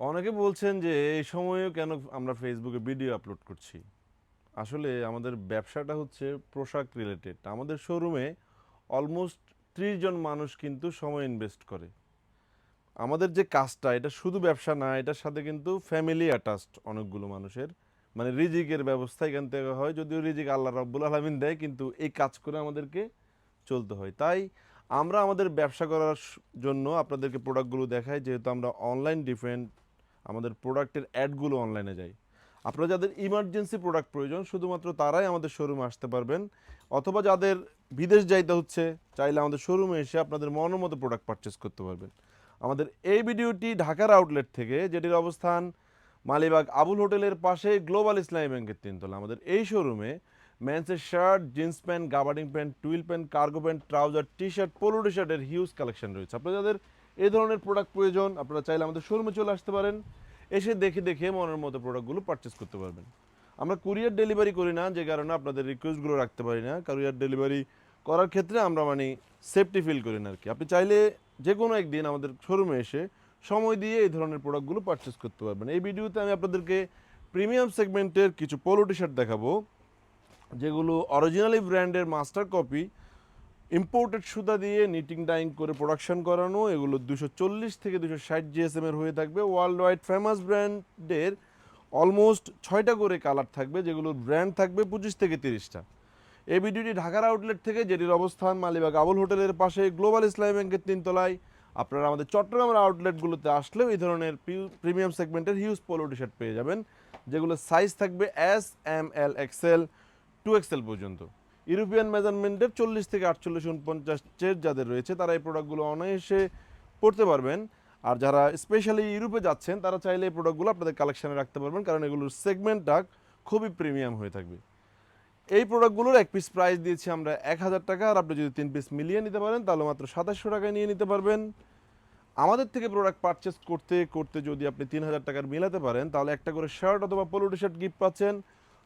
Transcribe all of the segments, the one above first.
অনেকে বলছেন যে এই সময়েও কেন আমরা ফেসবুকে ভিডিও আপলোড করছি। আসলে আমাদের ব্যবসাটা হচ্ছে পোশাক রিলেটেড। আমাদের শোরুমে অলমোস্ট 30 জন মানুষ কিন্তু সময় ইনভেস্ট করে। আমাদের যে কাজটা এটা শুধু ব্যবসা না, এটার সাথে কিন্তু ফ্যামিলি অ্যাটাচড অনেকগুলো মানুষের। মানে রিজিকের ব্যবস্থা এখান থেকে হয়, যদিও রিজিক আল্লাহ রাব্বুল আলামিন দেয়, কিন্তু এই কাজ করে আমাদেরকে চলতে হয়। তাই আমরা আমাদের ব্যবসা করার জন্য আপনাদেরকে প্রোডাক্টগুলো দেখাই, যেহেতু আমরা অনলাইন ডিপেন্ড। আমাদের প্রোডাক্টের অ্যাডগুলো অনলাইনে যায়। আপনারা যাদের ইমার্জেন্সি প্রোডাক্ট প্রয়োজন শুধুমাত্র তারাই আমাদের শোরুমে আসতে পারবেন, অথবা যাদের বিদেশ যাইতে হচ্ছে চাইলে আমাদের শোরুমে এসে আপনাদের মতো প্রোডাক্ট পারচেস করতে পারবেন। আমাদের এই ভিডিওটি ঢাকার আউটলেট থেকে, যেটির অবস্থান মালিবাগ আবুল হোটেলের পাশে গ্লোবাল ইসলামী ব্যাংকের তিনতলা। আমাদের এই শোরুমে মেন্সের shirt, jeans pant, gabardine pant, twill pant, cargo pant, trouser, T shirt, polo T শার্টের হিউজ কালেকশন রয়েছে। আপনারা যাদের এই ধরনের প্রোডাক্ট প্রয়োজন আপনারা চাইলে আমাদের শোরুমে চলে আসতে পারেন, এসে দেখে দেখে মনের মতো প্রোডাক্টগুলো পারচেস করতে পারবেন। আমরা কুরিয়ার ডেলিভারি করি না, যে কারণে আপনাদের রিকোয়েস্টগুলো রাখতে পারি না। কুরিয়ার ডেলিভারি করার ক্ষেত্রে আমরা সেফটি ফিল করি না আর কি। আপনি চাইলে যে কোনো একদিন আমাদের শোরুমে এসে সময় দিয়ে এই ধরনের প্রোডাক্টগুলো পারচেস করতে পারবেন। এই ভিডিওতে আমি আপনাদেরকে প্রিমিয়াম সেগমেন্টের কিছু পোলো টি শার্ট দেখাবো, যেগুলো অরিজিনালি ব্র্যান্ডের মাস্টার কপি, ইম্পোর্টেড সুতা দিয়ে নিটিং ডাইং করে প্রোডাকশন করানো। এগুলো 240 থেকে 260 জিএসএম এর হয়ে থাকবে। ওয়ার্ল্ড ওয়াইড ফেমাস ব্র্যান্ডের অলমোস্ট 6টা করে কালার থাকবে, যেগুলোর ব্র্যান্ড থাকবে 25 থেকে 30টা। এই ভিডিওটি ঢাকার আউটলেট থেকে, যেটির অবস্থান মালিবাগ আবুল হোটেলের পাশে গ্লোবাল ইসলামী ব্যাংকের তিনতলায়। আপনারা আমাদের চট্টগ্রামের আউটলেটগুলোতে আসলেও এই ধরনের প্রিমিয়াম সেগমেন্টের হিউজ পোলো টি শার্ট পেয়ে যাবেন, যেগুলো সাইজ থাকবে এস, এম, এল, এক্সেল, 2XL পর্যন্ত। ইউরোপিয়ান মেজারমেন্টের 40 থেকে 48, 49 যাদের রয়েছে তারা এই প্রোডাক্টগুলো অনায়াসে পড়তে পারবেন। আর যারা স্পেশালি ইউরোপে যাচ্ছেন তারা চাইলে এই প্রোডাক্টগুলো আপনাদের কালেকশানে রাখতে পারবেন, কারণ এগুলোর সেগমেন্টটা খুবই প্রিমিয়াম হয়ে থাকবে। এই প্রোডাক্টগুলোর এক পিস প্রাইস দিয়েছি আমরা 1000 টাকা, আর আপনি যদি 3 পিস মিলিয়ে নিতে পারেন তাহলে মাত্র 2700 টাকায় নিয়ে নিতে পারবেন। আমাদের থেকে প্রোডাক্ট পারচেস করতে করতে যদি আপনি 3000 টাকার মিলাতে পারেন তাহলে একটা করে শার্ট অথবা পোলো টি শার্ট গিফট পাচ্ছেন।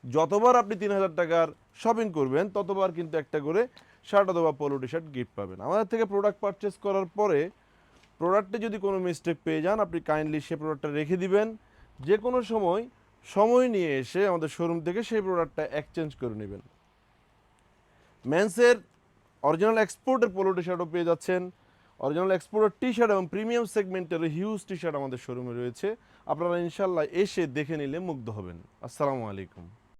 যতবার আপনি 3000 টাকার শপিং করবেন ততবার কিন্তু একটা করে শার্ট অথবা পোলো টি শার্ট গিফট পাবেন। আমাদের থেকে প্রোডাক্ট পারচেস করার পরে প্রোডাক্টে যদি কোনো মিস্টেক পেয়ে যান আপনি কাইন্ডলি সেই প্রোডাক্টটা রেখে দিবেন। যে কোনো সময় সময় নিয়ে এসে আমাদের শোরুম থেকে সেই প্রোডাক্টটা এক্সচেঞ্জ করে নেবেন। মেন্সের অরিজিনাল এক্সপোর্টের পোলো টি শার্টও পেয়ে যাচ্ছেন। অরিজিনাল এক্সপোর্টের টি শার্ট এবং প্রিমিয়াম সেগমেন্টের হিউজ টি শার্ট আমাদের শোরুমে রয়েছে। আপনারা ইনশাল্লাহ এসে দেখে নিলে মুগ্ধ হবেন। আসসালামু আলাইকুম।